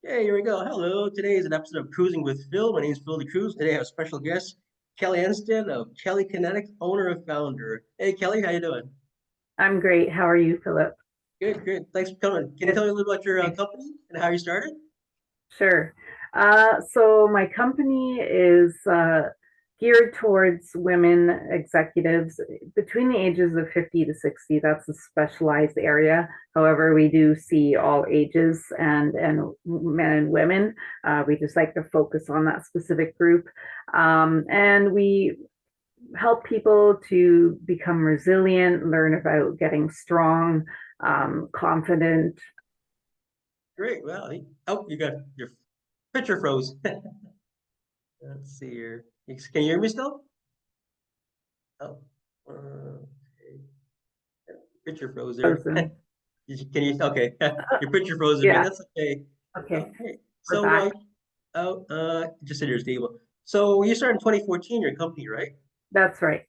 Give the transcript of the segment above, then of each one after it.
Hey, here we go. Hello. Today is an episode of Cruising with Phil. My name is Phil the Cruz. Today I have a special guest, Kelly Enston of Kelly Kinetics, owner and founder. Hey, Kelly, how you doing? I'm great. How are you, Phillip? Good, good. Thanks for coming. Can you tell Good. me a little about your Thanks. company and how you started? Sure. So my company is geared towards women executives between the ages of 50 to 60. That's a specialized area. However, we do see all ages and men and women. We just like to focus on that specific group. And we help people to become resilient, learn about getting strong, confident. Great. Well, oh, you got your picture froze. Let's see here. Can you hear me still? Oh, okay. Picture froze there. Frozen. Can you? Okay, your picture froze a bit. Yeah. That's okay. Okay. Okay. We're So, back. just sit here stable. So you started in 2014, your company, right? That's right.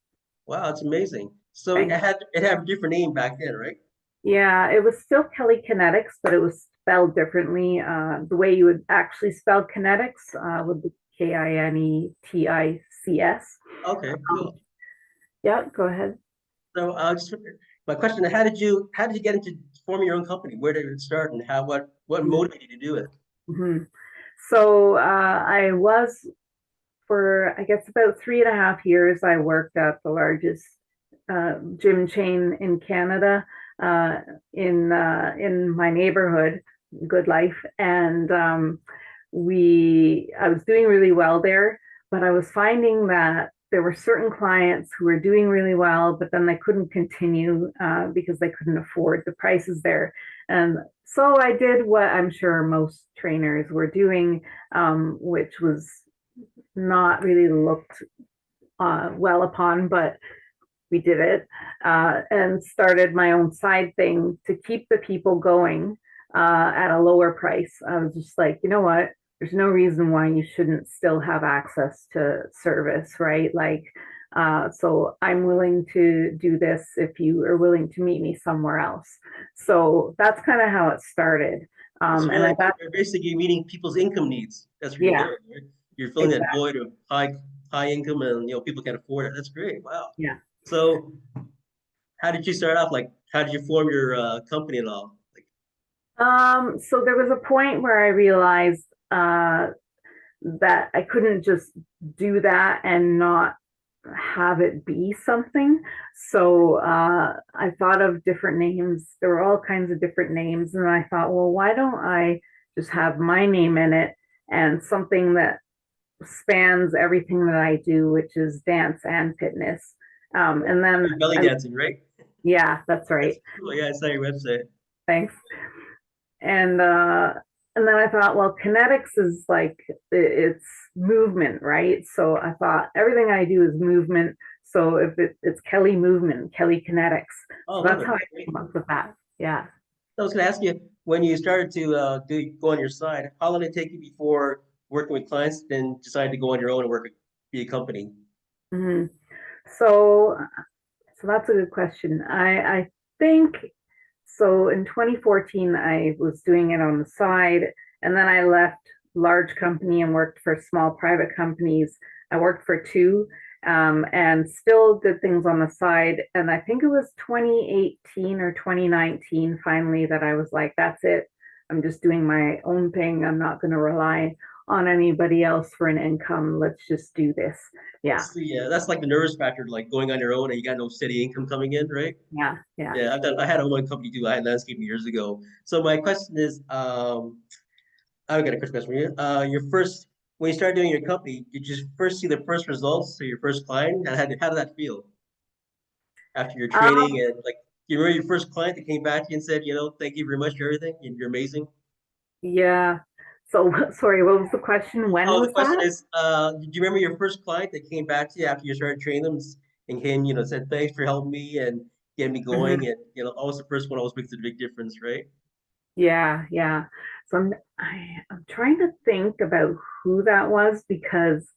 Wow, that's amazing. So it Thanks. had a different name back then, right? Yeah, it was still Kelly Kinetics, but it was spelled differently. The way you would actually spell kinetics would be Kinetics. Okay, Um, cool. yeah, go ahead. So just my question: how did you get into forming your own company? Where did it start, and what motivated you to do it? Mhm. So I was for I guess about 3.5 years. I worked at the largest gym chain in Canada, uh, in my neighborhood, Good Life, and we I was doing really well there, but I was finding that there were certain clients who were doing really well, but then they couldn't continue because they couldn't afford the prices there. And so I did what I'm sure most trainers were doing, which was not really looked well upon, but we did it, and started my own side thing to keep the people going at a lower price. I was just like, you know what? There's no reason why you shouldn't still have access to service, right? Like, so I'm willing to do this if you are willing to meet me somewhere else. So that's kind of how it started. So And I got, you're basically meeting people's income needs. That's what you're yeah, doing, right? You're filling that exactly. void of high income, and people can't afford it. That's great. Wow. Yeah. So how did you start off? Like, how did you form your company and all? Like, So there was a point where I realized that I couldn't just do that and not have it be something. So I thought of different names. There were all kinds of different names. And I thought, well, why don't I just have my name in it and something that spans everything that I do, which is dance and fitness. And then, belly dancing, right? yeah, that's right. That's cool. Yeah, I saw your website. Thanks. and uh and then I thought, well, kinetics is like it's movement, right? So I thought everything I do is movement. So if it's Kelly movement, Kelly kinetics. Oh, So I love that's it. how I That's great. came up with that. Yeah. I was going to ask you when you started to go on your side. How long did it take you before working with clients, then decide to go on your own and be a company? hmm So so that's a good question. I think so. In 2014, I was doing it on the side, and then I left large company and worked for small private companies. I worked for two, and still did things on the side. And I think it was 2018 or 2019 finally that I was like, that's it. I'm just doing my own thing. I'm not going to rely on anybody else for an income. Let's just do this. Yeah, That's like the nervous factor, like going on your own and you got no steady income coming in, right? yeah, yeah. Yeah, I had a one company too. I had landscaping years ago. So my question is, I've got a quick question for you. When you started doing your company, did you first see the first results to your first client? And how did that feel after your Um, training? And like, you remember your first client that came back to you and said, thank you very much for everything. You're amazing. yeah. So sorry, what was the question? When Oh, the was question that? is, do you remember your first client that came back to you after you started training them and came, said, thanks for helping me and getting me going. Mhm. And, always the first one always makes a big difference, right? Yeah, yeah. So I'm trying to think about who that was because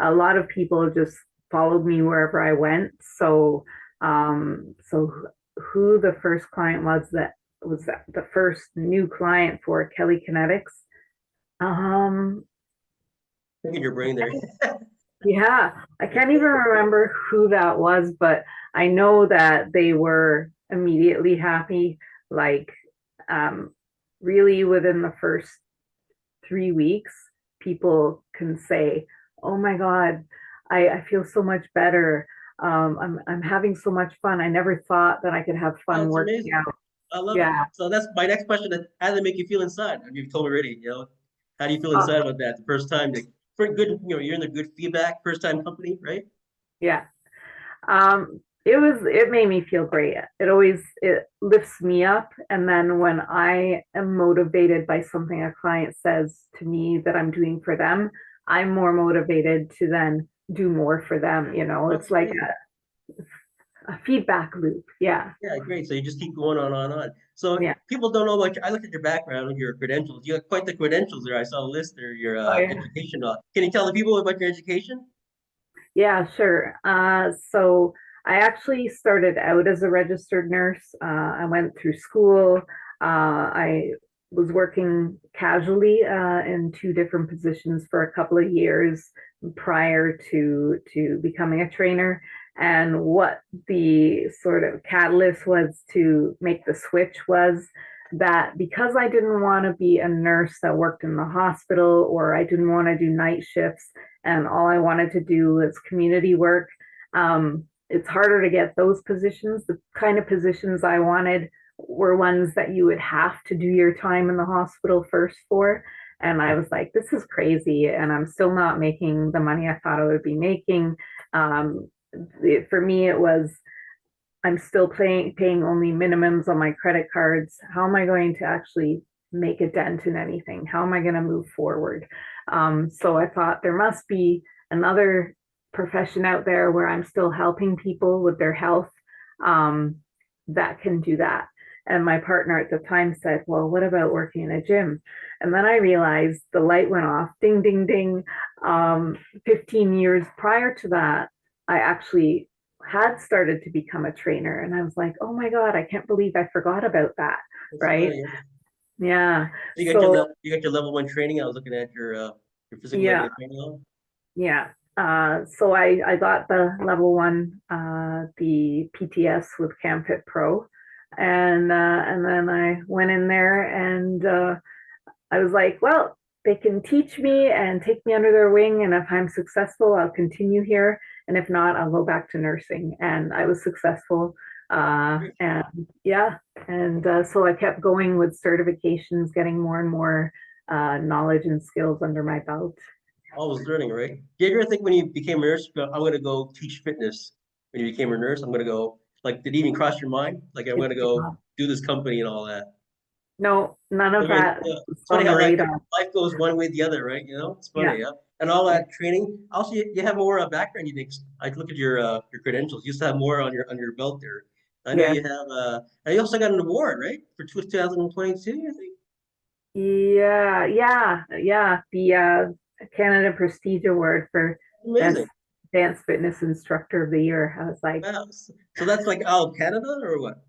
a lot of people just followed me wherever I went. So who the first client was that was the first new client for Kelly Kinetics? Um, Think in your brain there. yeah, I can't even remember who that was, but I know that they were immediately happy. Like, um, really within the first 3 weeks, people can say, "Oh my God, I feel so much better. I'm having so much fun. I never thought that I could have Oh, fun that's working amazing. out." I love it. Yeah. So that's my next question. How does it make you feel inside? I mean, you've told me already, how do you feel Uh, inside about that? The first time, like, for good, you're in the good feedback, first time company, right? yeah. It made me feel great. It lifts me up. And then when I am motivated by something a client says to me that I'm doing for them, I'm more motivated to then do more for them. Oh, It's that's like amazing. a feedback loop. Yeah. Yeah, great. So you just keep going on. So Yeah. people don't know about I looked at your background and your credentials. You got quite the credentials there. I saw a list there, your Oh, yeah. education. Can you tell the people about your education? Yeah, sure. So I actually started out as a registered nurse. I went through school. I was working casually in two different positions for a couple of years prior to becoming a trainer. And what the sort of catalyst was to make the switch was that because I didn't want to be a nurse that worked in the hospital or I didn't want to do night shifts, and all I wanted to do was community work. It's harder to get those positions. The kind of positions I wanted were ones that you would have to do your time in the hospital first for. And I was like, this is crazy. And I'm still not making the money I thought I would be making. For me, it was I'm still paying only minimums on my credit cards. How am I going to actually make a dent in anything? How am I going to move forward? So I thought there must be another profession out there where I'm still helping people with their health um, that can do that. And my partner at the time said, well, what about working in a gym? And then I realized the light went off, ding, ding, ding. 15 years prior to that, I actually had started to become a trainer. And I was like, oh my God, I can't believe I forgot about that. That's Right. funny. Yeah. Yeah. You got So, your level one training. I was looking at your physical yeah. ability training level. Yeah. So I got the level one, the PTS with CamFit Pro. And then I went in there and I was like, well, they can teach me and take me under their wing. And if I'm successful, I'll continue here. And if not, I'll go back to nursing. And I was successful. And yeah, and so I kept going with certifications, getting more and more knowledge and skills under my belt. Always learning, right? Did you ever think when you became a nurse, I'm going to go teach fitness? When you became a nurse, I'm going to go, like, did it even cross your mind? Like, I'm going It, to go do this company and all that. no, none I of mean, that was it's funny on how the radar. life goes one way or the other, right? It's Yeah, funny, yeah. And all yeah, that training. Also, you have more background. You think I look at your credentials. You used to have more on your belt there. I know yeah, you have. And you also got an award, right, for 2022. I think. yeah. The Canada Prestige Award for Best Amazing. Dance Fitness Instructor of the Year. I was like, Wow. So that's like out of Canada or what?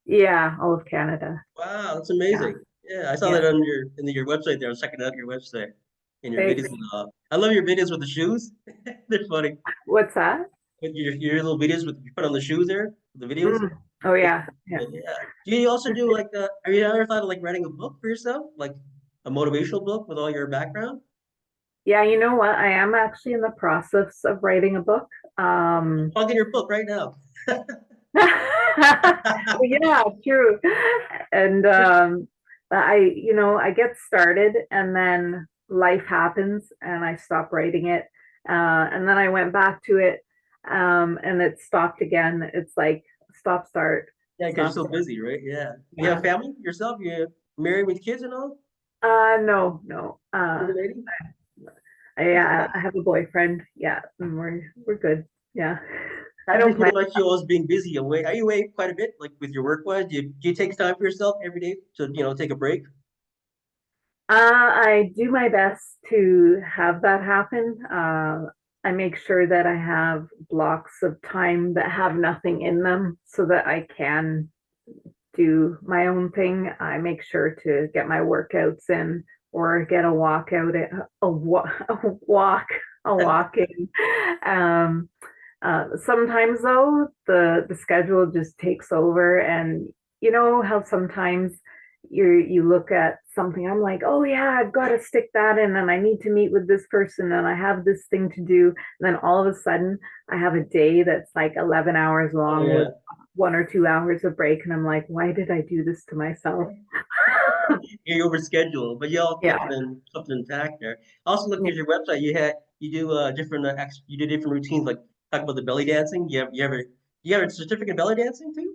yeah, all of Canada. Wow, that's Yeah, amazing. Yeah, I saw yeah. that on your website there. I was checking out your website and your videos. Thanks. I love your videos with the shoes. They're funny. What's that? With your little videos with you put on the shoes there, the videos. Mm. Oh It's yeah, yeah. good, yeah. Do you also do like have you ever thought of like writing a book for yourself? Like a motivational book with all your background? Yeah, you know what? I am actually in the process of writing a book. Plug in your book right now. Yeah, true. And I get started and then life happens and I stop writing it. And then I went back to it and it stopped again. It's like stop, start, Yeah, because stop, you're so start. busy, right? Yeah. You have Yeah. family yourself? You married with kids and all? No, no. Single lady? That's I have a boyfriend. Yeah, and we're good. Yeah. I how do you don't feel plan. about you always being busy away? Are you away quite a bit, like with your work wise? Do you take time for yourself every day to, take a break? I do my best to have that happen. I make sure that I have blocks of time that have nothing in them so that I can do my own thing. I make sure to get my workouts in or get a walk out at a walk in. Um, Sometimes though, the schedule just takes over, and you know how sometimes you look at something, I'm like, oh yeah, I've got to stick that in, and I need to meet with this person, and I have this thing to do, and then all of a sudden I have a day that's like 11 hours Oh long yeah. with 1 or 2 hours of break, and I'm like, why did I do this to myself? You're overscheduled, but you all kept Yeah. something intact there. I also looked at your website. You do different you do different routines, like talk about the belly dancing. You have a certificate in belly dancing too?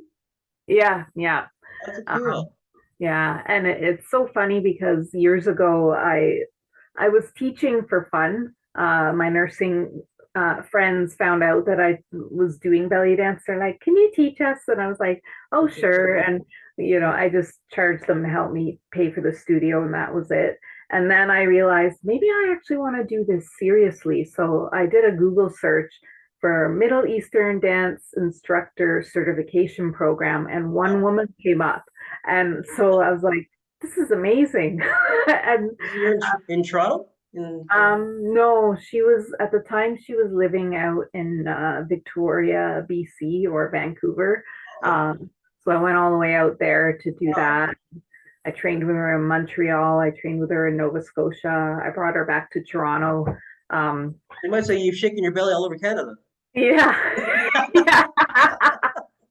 Yeah, yeah. That's Um, cool. yeah, and it's so funny because years ago I was teaching for fun. My nursing friends found out that I was doing belly dance. They're like, "Can you teach us?" And I was like, "Oh, sure." And I just charged them to help me pay for the studio, and that was it. And then I realized maybe I actually want to do this seriously. So I did a Google search for Middle Eastern Dance Instructor Certification Program, and one Wow. woman came up. And so I was like, this is amazing. And You're in Toronto? In, no, she was at the time she was living out in Victoria, BC or Vancouver. oh, So I went all the way out there to do wow. that. I trained with her in Montreal. I trained with her in Nova Scotia. I brought her back to Toronto. Um, They might say you've shaken your belly all over Canada. yeah, yeah,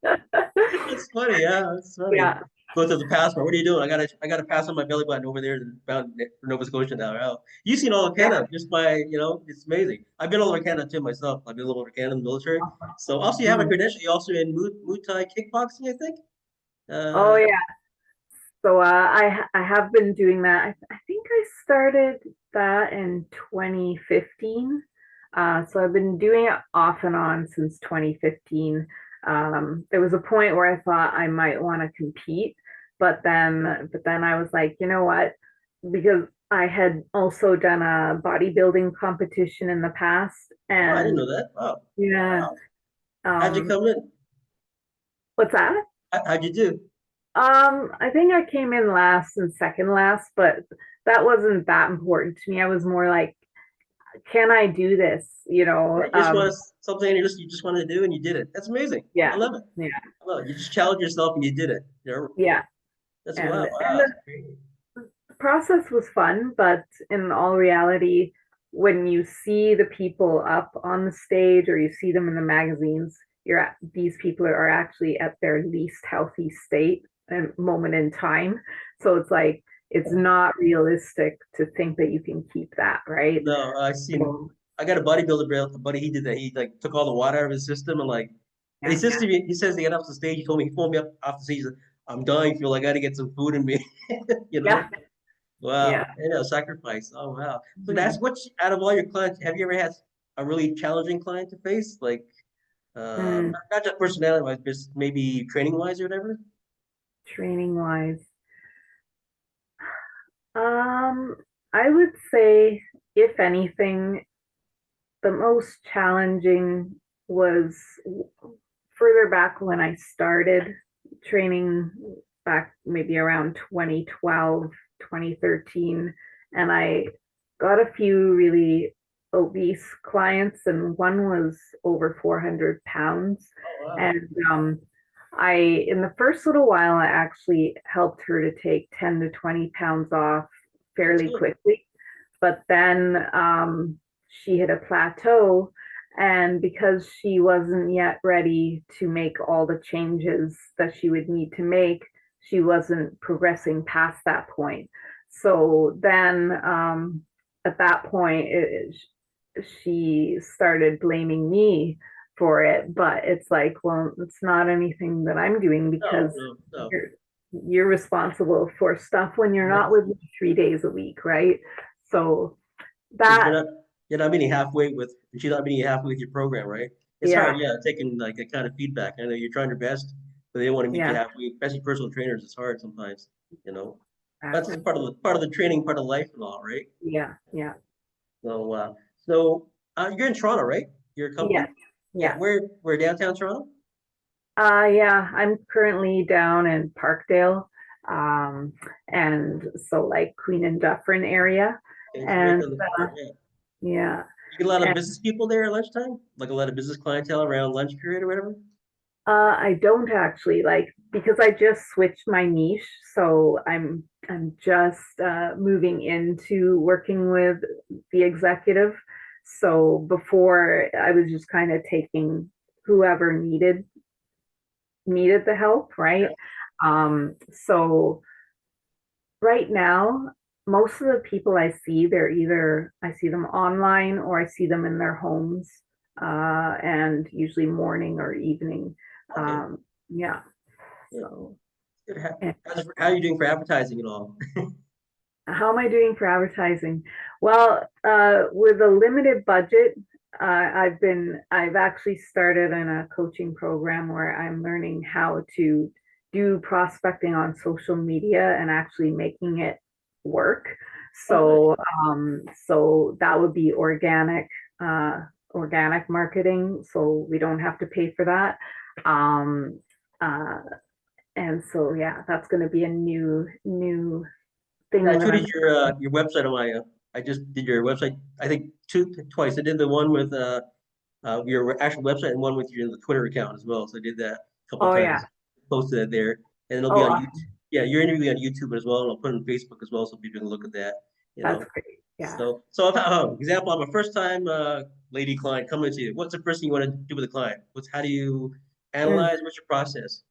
That's funny. Yeah, that's funny. yeah, Go to the passport. What are you doing? I gotta pass on my belly button over there in bound for Nova Scotia now. Wow. You've seen all of yeah. Canada just by, it's amazing. I've been all over Canada too myself. I've been all over Canada in the military. So also you have a Mm. credential. You also in Muay Thai kickboxing, I think. Oh Uh, yeah. So I have been doing that. I think I started that in 2015. So I've been doing it off and on since 2015. There was a point where I thought I might want to compete, but then I was like, you know what? Because I had also done a bodybuilding competition in the past, oh, I didn't and know that. Wow. yeah, Wow. How'd you um, come in? what's that? How'd you do? I think I came in last and second last, but that wasn't that important to me. I was more like, can I do this? Right. You just want something you just wanted to do and you did it. That's amazing. I Yeah, love it. yeah, I love it. You just challenged yourself and you did it. yeah. That's And wow. and Wow. the That's great. process was fun, but in all reality, when you see the people up on the stage or you see them in the magazines, these people are actually at their least healthy state and moment in time. So it's like it's not realistic to think that you can keep that, right? No, I seen. So I got a bodybuilder, bro. A buddy, he did that. He like took all the water out of his system and and he yeah, says to me, he says to get off the stage. He phoned me up off the stage. He said, I'm dying, Phil. I got to get some food in me. you yeah, know. Wow. yeah. Sacrifice. Oh wow. So Mhm. that's what out of all your clients, have you ever had a really challenging client to face? Like, Mm, not just personality wise, but maybe training wise or whatever. training wise, um, I would say, if anything, the most challenging was further back when I started training back maybe around 2012, 2013, and I got a few really obese clients, and one was over 400 pounds. Oh wow. And in the first little while, I actually helped her to take 10 to 20 pounds off That's fairly good. quickly. But then she hit a plateau. And because she wasn't yet ready to make all the changes that she would need to make, she wasn't progressing past that point. So then at that point, she started blaming me for it. But it's like, well, it's not anything that I'm doing No, because no, no. you're you're responsible for stuff when you're not with me 3 days a week, right? So Because that, you're not meeting halfway with she's not meeting you halfway with your program, right? It's hard, yeah, yeah, taking like a kind of feedback. I know you're trying your best, but they want to meet you yeah, halfway. Especially personal trainers, it's hard sometimes, you know. That's exactly. just part of the training, part of life and all, right? Yeah, yeah, So so you're in Toronto, right? Your yes, company? Yeah, yes. where downtown Toronto? Yeah, I'm currently down in Parkdale. And so like Queen and Dufferin area. Okay, it's right And on the corner, yeah. yeah, You get a lot of and business people there at lunchtime? Like a lot of business clientele around lunch period or whatever? I don't actually like because I just switched my niche, so I'm just moving into working with the executive. So before I was just kind of taking whoever needed the help, right? Yeah. So right now, most of the people I see, they're either I see them online or I see them in their homes, and usually morning or evening. Okay. Um, yeah. Yeah. So, Good. and How are you doing for advertising and all? how am I doing for advertising? Well, with a limited budget, I've actually started in a coaching program where I'm learning how to do prospecting on social media and actually making it work. Oh, nice. So that would be uh, organic marketing. So we don't have to pay for that. Um, uh, and so yeah, that's going to be a new Yeah, I thing that I'm. tweeted your website on my. I just did your website. I think twice. I did the one with your actual website and one with your the Twitter account as well. So I did that a couple Oh yeah. times. Posted that there, and it'll be Oh, on YouTube. Yeah, your interview on YouTube as well, and I'll put it on Facebook as well, so people can look at that. You that's know. great. Yeah. So if, example, I'm a first time lady client coming to you. What's the first thing you want to do with a client? How do you Mm. analyze? What's your process?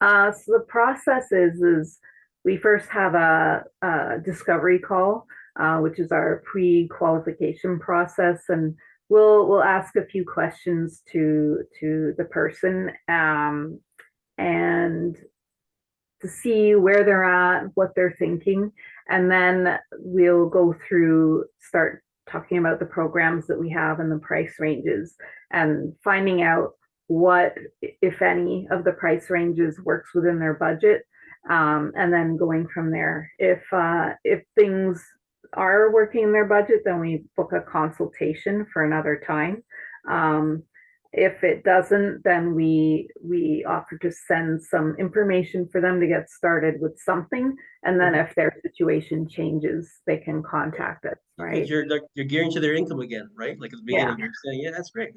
So the process is we first have a discovery call, which is our pre-qualification process, and we'll ask a few questions to the person, and to see where they're at, what they're thinking, and then we'll go through, start talking about the programs that we have and the price ranges, and finding out what, if any, of the price ranges works within their budget, and then going from there. If things are working in their budget, then we book a consultation for another time. Um, if it doesn't, then we offer to send some information for them to get started with something, and then Mhm. if their situation changes, they can contact us, Because right? you're gearing to their income again, right? Like at the Yeah, beginning, you're saying, yeah, that's great.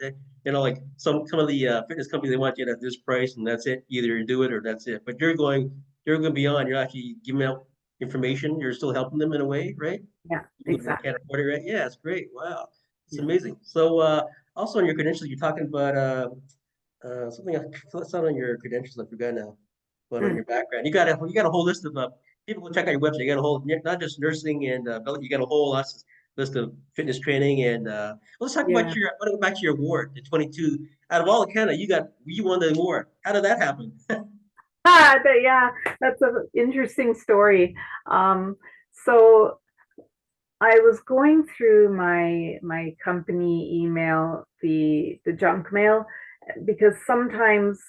Like some of the fitness companies, they want you at this price and that's it. Either you do it or that's it. But you're going beyond. You're actually giving out information. You're still helping them in a way, right? yeah, People that exactly. can't afford it, right? Yeah, it's great. Wow, it's Yeah. amazing. So also on your credentials, you're talking about something else. That's not on your credentials. I forgot now. But on Mm, your background, you got a whole list of people go check out your website. You got a whole not just nursing and you got a whole list of fitness training and let's talk about yeah. your. I want to go back to your award, the 22. Out of all of Canada, you won the award. How did that happen? Yeah, that's an interesting story. Um, so I was going through my company email, the junk mail, because sometimes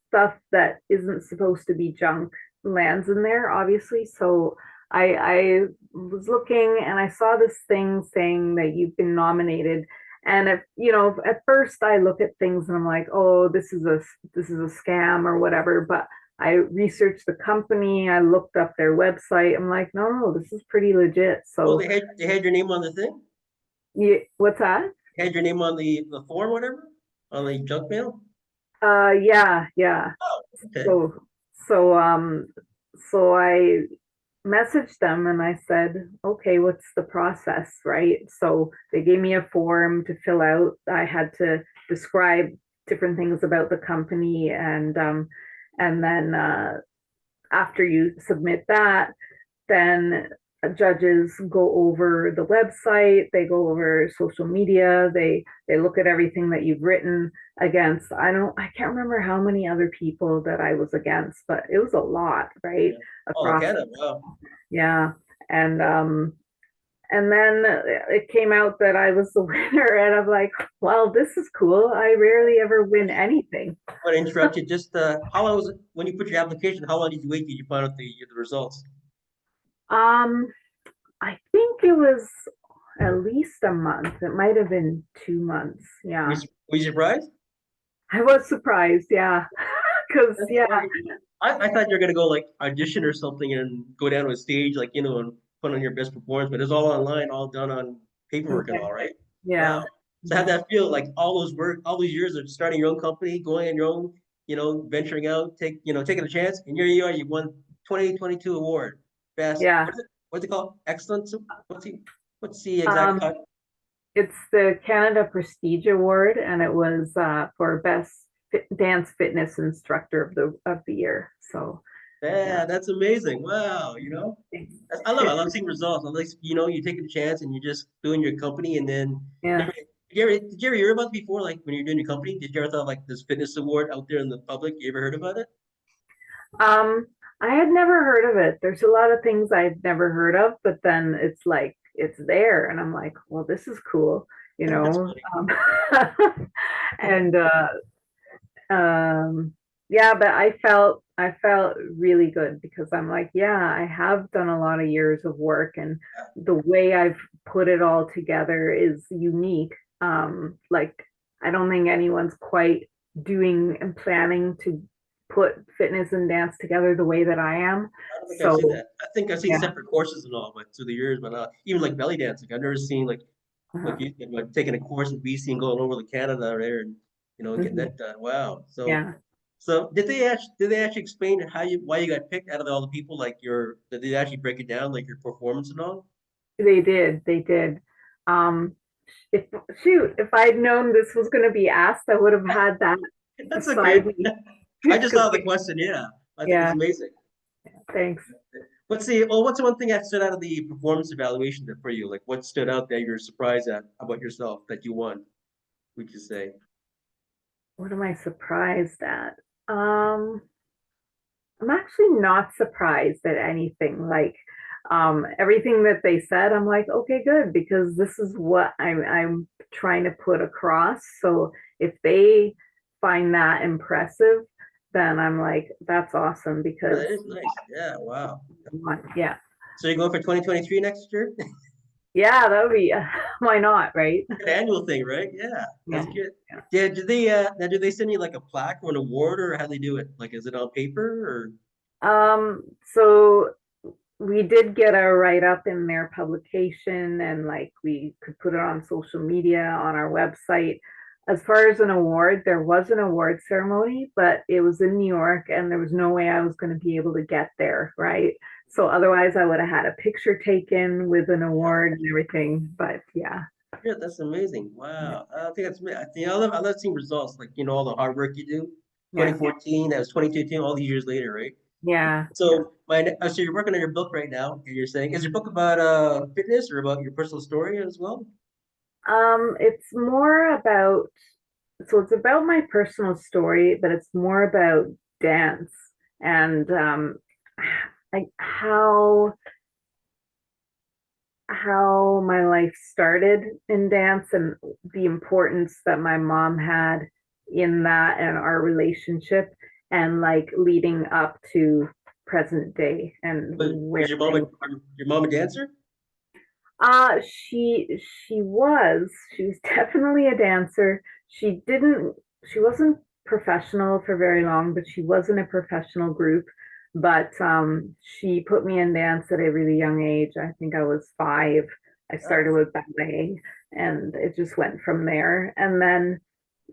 stuff that isn't supposed to be junk lands in there, obviously. So I was looking and I saw this thing saying that you've been nominated. And at first I look at things and I'm like, oh, this is a scam or whatever. But I researched the company, I looked up their website. I'm like, no, this is pretty legit. Oh, So they had your name on the thing. yeah, what's that? They had your name on the form, whatever, on the junk mail. Yeah, yeah. Oh, okay. So, so, um, so I messaged them and I said, okay, what's the process, right? So they gave me a form to fill out. I had to describe different things about the company, and then after you submit that, then judges go over the website, they go over social media, they look at everything that you've written against. I can't remember how many other people that I was against, but it was a lot, right? Yeah. Oh, Across. Canada. Wow. Yeah. And then it came out that I was the winner, and I'm like, well, this is cool. I rarely ever win anything. I want to interrupt you. Just how long was it when you put your application? How long did you wait? Did you find out the results? um I think it was at least a month. It might have been 2 months. Were Yeah. you, were you surprised? I was surprised. Yeah. Because, That's yeah, great. I thought you were gonna go like audition or something and go down to a stage, like, and put on your best performance, but it's all online, all done on paperwork and Okay. all, right? Yeah. Wow. So how'd Mhm. that feel? Like all those years of starting your own company, going on your own, venturing out, taking a chance, and here you are, you won 2022 award. Best, Yeah. what's it called? Excellence? What's the exact Um, title? it's the Canada Prestige Award, and it was for dance fitness instructor of the year. So yeah. Yeah, that's amazing. Wow, I love it. I love seeing results. I like, you taking a chance and you're just doing your company and then Yeah. did you ever hear about it before? Like when you're doing your company, did you ever thought like this fitness award out there in the public? You ever heard about it? Um, I had never heard of it. There's a lot of things I've never heard of, but then it's like it's there, and I'm like, well, this is cool, you That's know. funny. And um, yeah, but I felt really good because I'm like, yeah, I have done a lot of years of work, and the way I've put it all together is unique. Like I don't think anyone's quite doing and planning to put fitness and dance together the way that I am. I don't think I've seen So that. I think I've seen yeah. separate courses and all, but through the years, but even like belly dancing, I've never seen like Uh-huh. you said, like taking a course in BC and going over to Canada there and getting Mhm. that done. Wow. So Yeah, So did they actually explain why you got picked out of all the people? Like did they actually break it down like your performance and all? they did. Um, if if I'd known this was going to be asked, I would have had that That's beside okay. me I just because saw the question. Yeah, I think it's yeah, amazing. thanks. What's the one thing that stood out of the performance evaluation for you? Like what stood out that you're surprised at about yourself that you won? Would you say? What am I surprised at? Um, I'm actually not surprised at anything. Like everything that they said, I'm like, okay, good, because this is what I'm trying to put across. So if they find that impressive, then I'm like, that's awesome Oh, because that is nice. Yeah. Wow. yeah. So you're going for 2023 next year? Yeah, that would be why not, right? An annual thing, right? Yeah, that's Yeah. good. Yeah. Yeah, now do they send you like a plaque or an award or how they do it? Like, is it on paper or? So we did get a write up in their publication, and like we could put it on social media on our website. As far as an award, there was an award ceremony, but it was in New York and there was no way I was going to be able to get there, right? So otherwise I would have had a picture taken with an award and everything. But yeah. Yeah, that's amazing. Yeah. Wow. I think I love seeing results, like, all the hard work you do. Yeah. 2014, that was 2015, all these years later, right? Yeah. Yeah. So you're working on your book right now, and you're saying, is your book about fitness or about your personal story as well? It's more about so it's about my personal story, but it's more about dance and like how my life started in dance and the importance that my mom had in that and our relationship and like leading up to present day and But where is your mom a, things your mom a dancer? she was definitely a dancer. She wasn't professional for very long, but she was in a professional group. But she put me in dance at a really young age. I think I was 5. I started Nice. with ballet and it just went from there. And then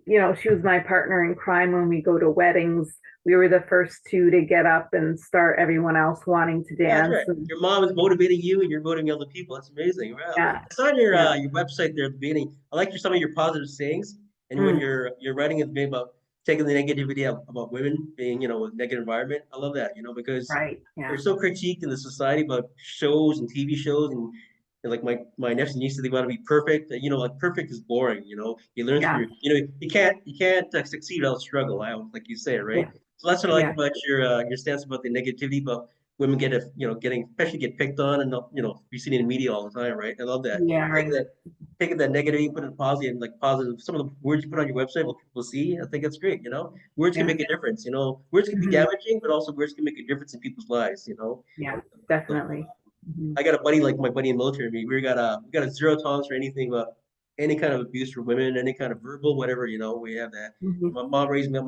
she was my partner in crime when we go to weddings. We were the first two to get up and start everyone else wanting to Yeah, that's dance. right. And Your mom is motivating you, and you're motivating other people. That's amazing. Wow. yeah, I saw on your yeah. uh, your website there at the beginning. I like some of your positive sayings, and when Mm, you're writing it about taking the negativity out about women being, with negative environment. I love that, because right. we're Yeah. so critiqued in the society about shows and TV shows, and like my nephews and nieces, they want to be perfect. Like perfect is boring. You learn through Yeah. you can't succeed without struggle. Like you say, right? Yeah. So that's what I like Yeah. about your stance about the negativity, but women getting especially get picked on and not, be seen in the media all the time, right? I love that. Yeah. Taking Right. that taking that negative, you put it positive, and like positive. Some of the words you put on your website, what people see, I think that's great. Words can Yeah. make a difference. Words can be Mhm. damaging, but also words can make a difference in people's lives. Yeah. So Definitely. Mhm. I got a buddy like my buddy in the military. We got a zero tolerance for anything but any kind of abuse for women, any kind of verbal, whatever. We have that. Mhm. My mom raised me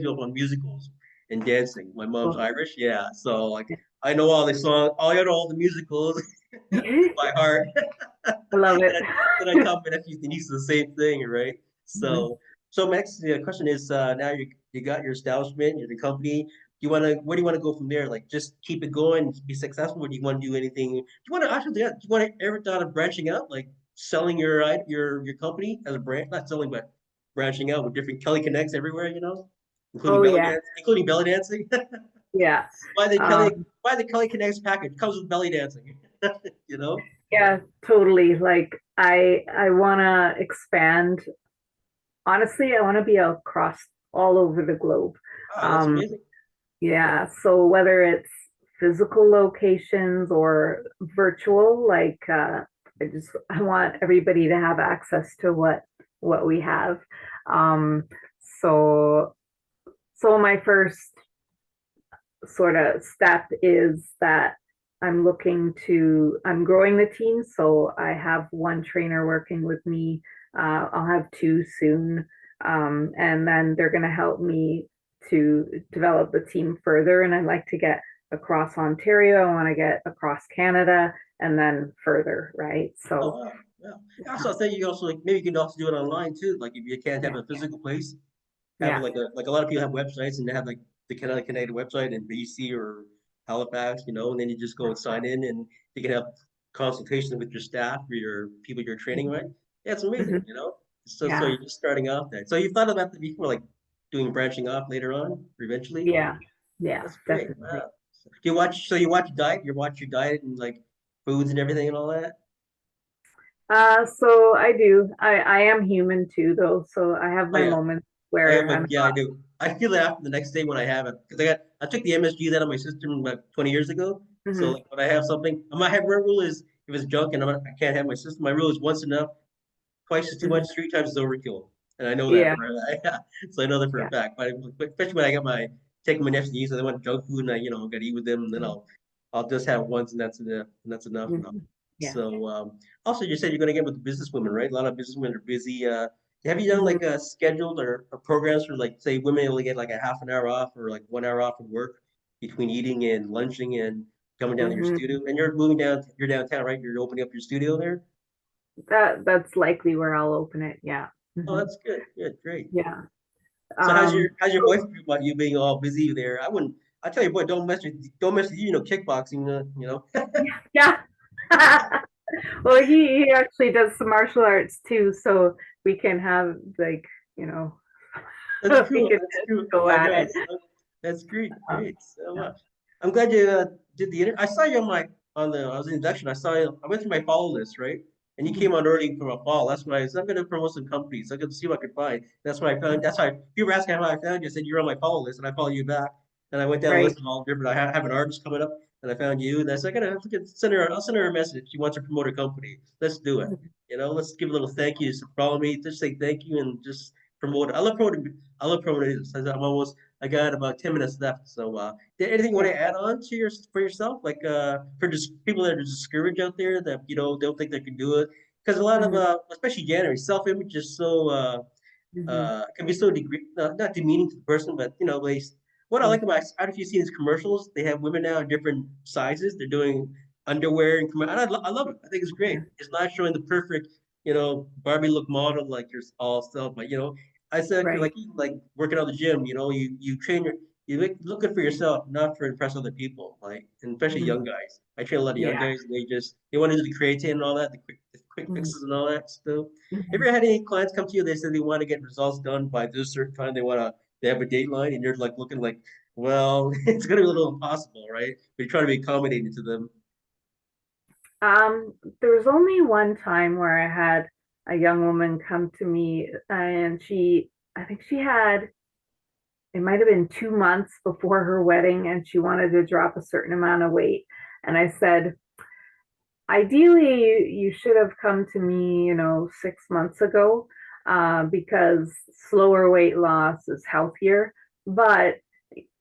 up on musicals, and dancing. My mom's Oh, Irish, yeah. So like I know all the songs, I know all the musicals by I heart. love And it. I taught my nephews and nieces the same thing, right? Mhm. So my next question is, now you got your establishment, you're the company. Where do you want to go from there? Like, just keep it going, be successful, or do you want to do anything? Do you want to actually, do you want to ever thought of branching out, like selling your company as a brand, not selling, but branching out with different Kelly Connects everywhere, Oh yeah, including belly dancing. yeah. Buy the Kelly, Um, buy the Kelly Connects package. Comes with belly dancing. You know? yeah, totally. Like I wanna expand. Honestly, I want to be across all over the globe. Ah, that's Um, amazing. yeah, so whether it's physical locations or virtual, like I want everybody to have access to what we have. Um, so so my first sort of step is that I'm growing the team. So I have one trainer working with me. I'll have two soon. And then they're going to help me to develop the team further. And I'd like to get across Ontario. I want to get across Canada and then further, right? Oh So, wow, yeah. Also, I think you also like maybe you can also do it online too. Like if you can't have yeah, a physical place, have yeah. like a lot of people have websites and they have like the Canadian website in BC or Halifax, and then you just go and sign in and you can have consultation with your staff or your people you're training, right? Yeah, it's amazing, Mhm. So Yeah, you're just starting off there. So you've thought about that before, like doing branching off later on, eventually. yeah, yeah, That's great. definitely. Wow. Do you watch? So you watch diet? You watch your diet and like foods and everything and all that. So I do. I am human too, though. So I have Oh my yeah. moments I have where a I'm yeah, I do. I feel it after the next day when I have it because I took the MSG that on my system about 20 years ago. not. So Mhm. like when I have something, my rule is if it's junk and I can't have my system, my rule is once enough, twice is too much, Mhm. three times is overkill, and I know that Yeah, for so I know that for a yeah. fact. But especially when I got my taking my nephews to eat, so they want junk food, and I got to eat with them, and then Mhm. I'll just have once, and that's enough. Mhm. Yeah. So also, you said you're going to get with the businesswomen, right? A lot of businesswomen are busy. Have you done Mhm. like a scheduled or programs for like say women only get like a half an hour off or like 1 hour off of work between eating and lunching and coming down to your Mhm. studio? And you're moving down, you're downtown, right? You're opening up your studio there. That's likely where I'll open it. Yeah. Oh, Mhm. that's good. Good, great. Yeah. So Um, how's your wife feel about you being all busy there? I wouldn't. I tell you what, don't mess with you. Kickboxing. yeah. Well, he actually does some martial arts too, so we can have like, you know, That's we cool. can That's just cool. Oh go my at God. it. That's great. Um, Great. So yeah. I'm glad you did the interview. I saw you I was in induction. I saw you. I went through my follow list, right? And you Mhm. came on early from a fall. That's why I said I'm going to promote some companies. I could see what I could find. That's why I found. That's why you were asking how I found you. I said you're on my follow list, and I followed you back. And I went down the Right. list of all different. Have an artist coming up, and I found you. And I said I gotta send her. I'll send her a message. She wants to promote her company. Let's do it. Mhm. Let's give a little thank you. So follow me. Just say thank you and just promote it. I love promoting. I love promoting. I got about 10 minutes left. So, anything you want Yeah. to add on to for yourself? Like, for just people that are discouraged out there that, don't think they can do it. Because a lot of, Mhm. especially January, self-image is so, Mhm. can be so not demeaning to the person, but what I like about, I don't know if you've seen these commercials, they have women now in different sizes. They're doing underwear and I love it. I think it's great. Yeah. It's not showing the perfect, Barbie look model like you're all stuff, but I said Right. like working out the gym, you train you look good for yourself, not for impress other people. Like, and especially Mhm. young guys. I train a lot of young Yeah. guys, and they want to do the creatine and all that, the quick Mhm. fixes and all that stuff. Have you Mhm. ever had any clients come to you? They said they want to get results done by this certain time. They have a dateline, and you're like looking like, well, it's gonna be a little impossible, right? But you're trying to be accommodating to them. There was only one time where I had a young woman come to me and I think it might have been 2 months before her wedding and she wanted to drop a certain amount of weight. And I said, ideally, you should have come to me, 6 months ago, because slower weight loss is healthier. But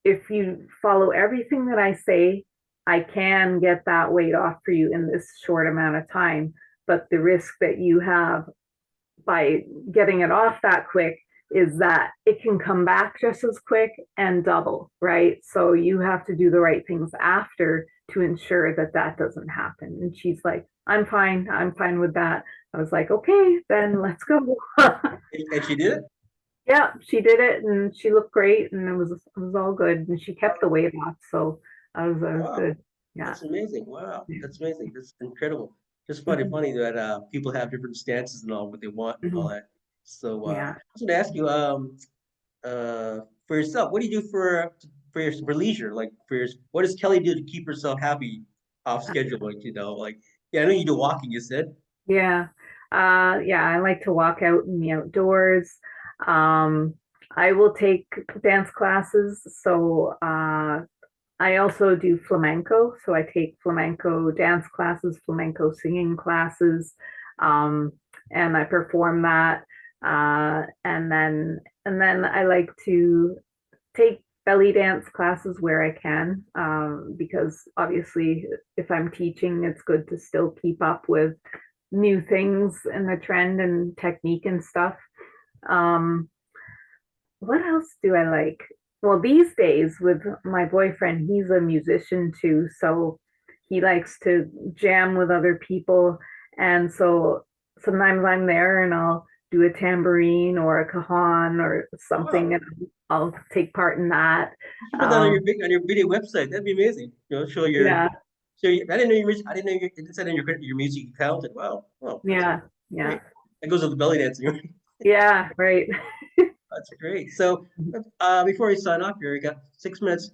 if you follow everything that I say, I can get that weight off for you in this short amount of time. But the risk that you have by getting it off that quick is that it can come back just as quick and double, right? So you have to do the right things after to ensure that that doesn't happen. And she's like, I'm fine with that. I was like, okay, then let's go. And she did it? Yeah, she did it and she looked great and it was all good and she kept the weight off. So I was Wow, good. Yeah. that's amazing. Wow, that's amazing. That's incredible. Just funny, Mhm. funny that people have different stances and all what they want and all Mhm. that. So I Yeah. was going to ask you, for yourself, what do you do for leisure? Like what does Kelly do to keep herself happy off schedule? Like like yeah, I know you do walking. You said. Yeah. Yeah, I like to walk out in the outdoors. Um, I will take dance classes. So I also do flamenco. So I take flamenco dance classes, flamenco singing classes, um, and I perform that. And then I like to take belly dance classes where I can, because obviously if I'm teaching, it's good to still keep up with new things in the trend and technique and stuff. Um, what else do I like? Well, these days with my boyfriend, he's a musician too, so he likes to jam with other people. And so sometimes I'm there and I'll do a tambourine or a cajon or something, Wow, and I'll take part in that. you should put that on Um, on your video website. That'd be amazing. Show yeah, I didn't know I didn't know it said in your music you talented. Wow, wow, that's yeah, yeah, great. That goes with the belly dancing. Right? yeah, right. That's great. So, before we sign off here, we got 6 minutes.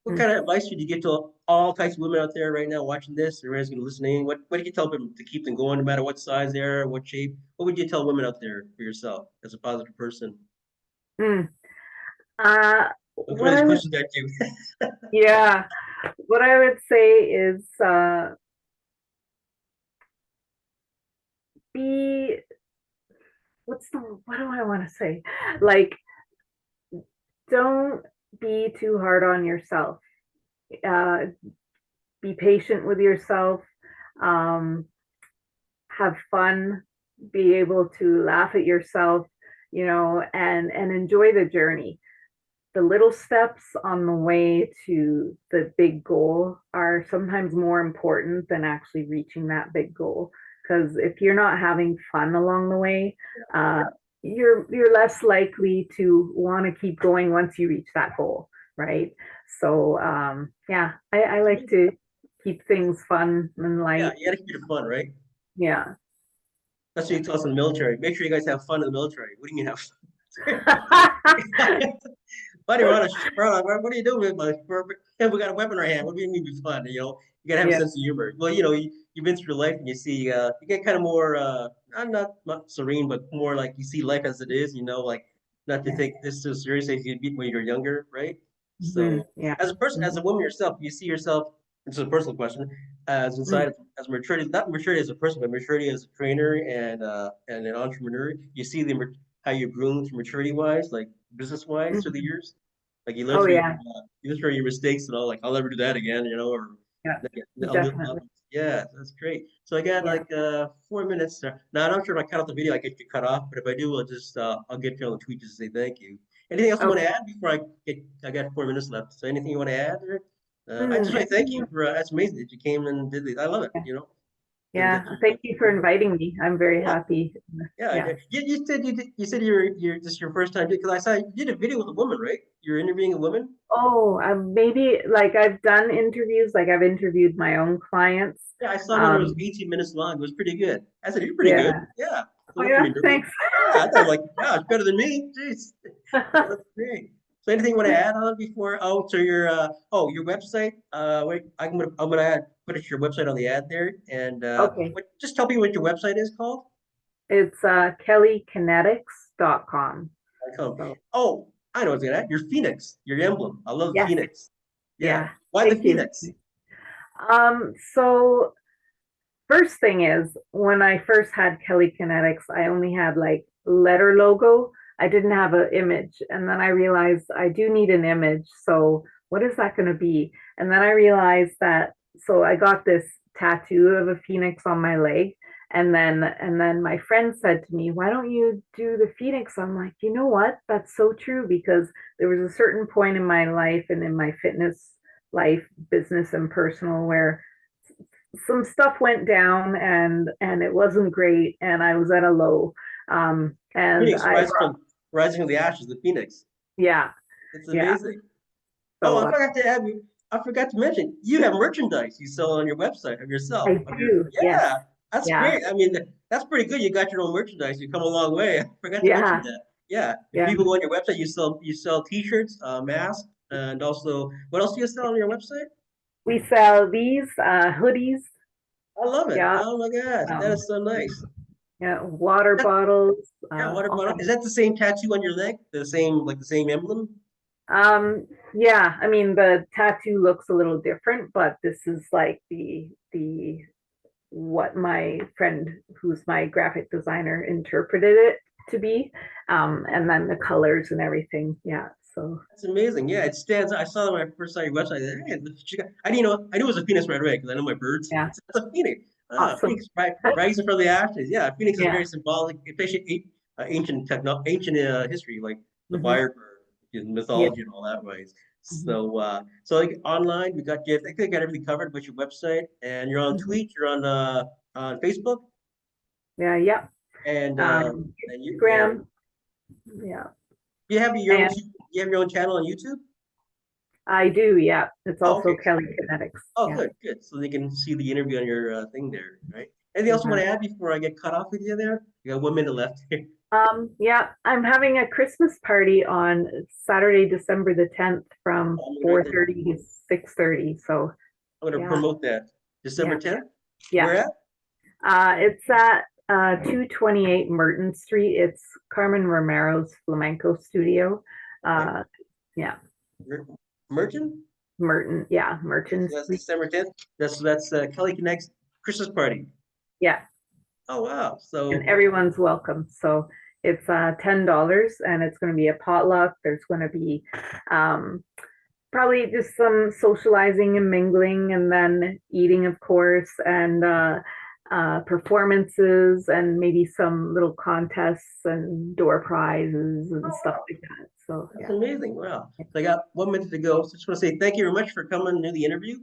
What kind of advice would you give to all types of women out there right now watching this? Everyone's going to listen in. What do you tell them to keep them going, no matter what size they are, what shape? What would you tell women out there for yourself as a positive person? Mm. Uh, Don't throw what these I would, questions at you. yeah, what I would say is be what do I want to say? Like, don't be too hard on yourself. Uh, be patient with yourself. Um, have fun. Be able to laugh at yourself, and enjoy the journey. The little steps on the way to the big goal are sometimes more important than actually reaching that big goal. Because if you're not having fun along the way, uh, you're less likely to want to keep going once you reach that goal, right? So yeah, I like to keep things fun and Yeah, light. you got to keep it fun, right? Yeah. That's what you tell us in the military. Make sure you guys have fun in the military. What do you mean have fun? Buddy, what are you doing with my yeah, we got a weapon in our hand. What do you mean be fun? You gotta have a Yeah. sense of humor. Well, you've been through life and you see you get kind of more not serene, but more like you see life as it is, like not to Yeah. take this so seriously as you did when you were younger, right? Hmm. So Yeah. as a person, as Mhm. a woman yourself, you see yourself, it's a personal question, as Mm. inside as maturity, not maturity as a person, but maturity as a trainer and an entrepreneur. You see how you've grown to maturity wise, like business wise through the Mhm. years. Like Oh yeah. you learn from your mistakes and all. Like I'll never do that again, or Yeah. I'll, Definitely. yeah, that's great. So I got Yeah. like 4 minutes. Now I'm not sure if I cut off the video, I get you cut off. But if I do, I'll get you on the tweet just to say thank you. Anything else you want to Okay. add before I got 4 minutes left. So anything you want to add there? I just I want to thank think you for that's amazing that you came and did this. I love it. yeah. And Yeah. Thank you for inviting me. I'm very yeah, happy. yeah. Yeah. You said you're just your first time because I saw you did a video with a woman, right? You're interviewing a woman. Oh, maybe like I've done interviews, like I've interviewed my own clients. Yeah, I saw one that was Um, 18 minutes long. It was pretty good. I said, you're pretty good. yeah. Yeah. Oh So for yeah. an interview. Thanks. Yeah, I thought like, wow, it's better than me. Jeez. That's great. So anything you want to add on before? Oh, so your website. Wait, I'm gonna put your website on the ad there, and Okay. just tell me what your website is called. It's kellykinetics.com. .com. So Oh, I know what's gonna add. Your Phoenix, your emblem. I love the yes. Phoenix. Yeah. Yeah. Why the Thank you. Phoenix? So first thing is when I first had Kelly Kinetics, I only had like letter logo. I didn't have an image. And then I realized I do need an image. So what is that going to be? And then I realized that, so I got this tattoo of a phoenix on my leg. And then my friend said to me, why don't you do the Phoenix? I'm like, you know what? That's so true, because there was a certain point in my life and in my fitness life, business and personal, where some stuff went down and it wasn't great, and I was at a low. And Phoenix I rising from the ashes, the Phoenix. Yeah, It's yeah. amazing. Oh, So I forgot to add you. I forgot to mention you have merchandise you sell on your website of yourself. I do. Yes. Yeah, that's Yeah. great. I mean, that's pretty good. You got your own merchandise. You come a long way. I forgot to mention Yeah. that. Yeah, if Yeah. people go on your website, you sell T-shirts, masks, and also what else do you sell on your website? We sell these hoodies. I love it. Yeah. Oh my gosh, that Um, is so nice. yeah. Water That, bottles. yeah, water All bottle. kinds. Is that the same tattoo on your leg? The same emblem? Yeah. I mean, the tattoo looks a little different, but this is like the what my friend, who's my graphic designer, interpreted it to be. And then the colors and everything. Yeah. So That's amazing. Yeah, it stands. I saw it when I first saw your website. Hey, I didn't know. I knew it was a phoenix right away because I know my birds. yeah. It's a phoenix. Awesome. Phoenix rising from the ashes. Yeah, phoenix is Yeah. very symbolic, especially ancient history, like the Hmm. fire bird, in Yeah. mythology and all that ways. Mhm. So like online, we got you. I think I got everything covered with your website, and you're on Mhm. Tweet, you're on Facebook, Yeah. Yeah. and Instagram. Yeah. you have your own And you have your own channel on YouTube. I do, yeah. It's Oh, also okay. Kelly Kinetics. Oh, Yeah. good, good. So they can see the interview on your thing there, right? Anything else you want Uh-huh. to add before I get cut off with you there? You got 1 minute left here. Yeah, I'm having a Christmas party on Saturday, December the 10th from I'm gonna write that down. 4:30 to 6:30. So I'm gonna yeah, promote that. December yeah, 10th? yeah. Where at? It's at 228 Merton Street. It's Carmen Romero's flamenco studio. Okay. Uh, yeah, Mer- Merchant? Merton. Yeah, Okay, Merton so that's Street. December 10th. That's Kelly Connect's Christmas party. Yeah, Oh wow. and So everyone's welcome. So it's $10, and it's going to be a potluck. There's going to be um, probably just some socializing and mingling, and then eating, of course, and performances, and maybe some little contests and door prizes and stuff like that. So that's yeah, amazing. Wow. So I got 1 minute to go. So just want to say thank you very much for coming to the interview.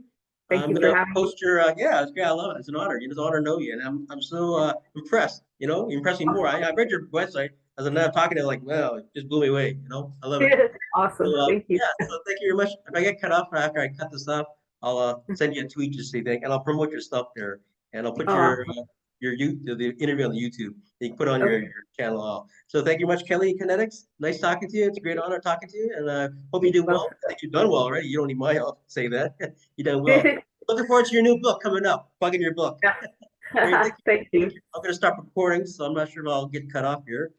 thank I'm you for gonna having me. post your yeah, it's great. I love it. It's an honor. It's an honor to know you, and I'm so impressed. You impress me more. I read your website as I'm now talking to you, like, wow, it just blew me away. I love it. Awesome, So thank you. yeah, so thank you very much. If I get cut off after I cut this off, I'll send you a tweet just say thank, and I'll promote your stuff there, and I'll put Oh, the interview on the YouTube. You can put on your okay. channel. So thank you much, Kelly Kinetics. Nice talking to you. It's a great honor talking to you, and hope you Thank do you. well. I think you've done well already. You don't need my help to say that. You've done well. Looking forward to your new book coming up. Plugging your book. Great, thank you. Thank Thank you. you. I'm gonna stop recording, so I'm not sure if I'll get cut off here.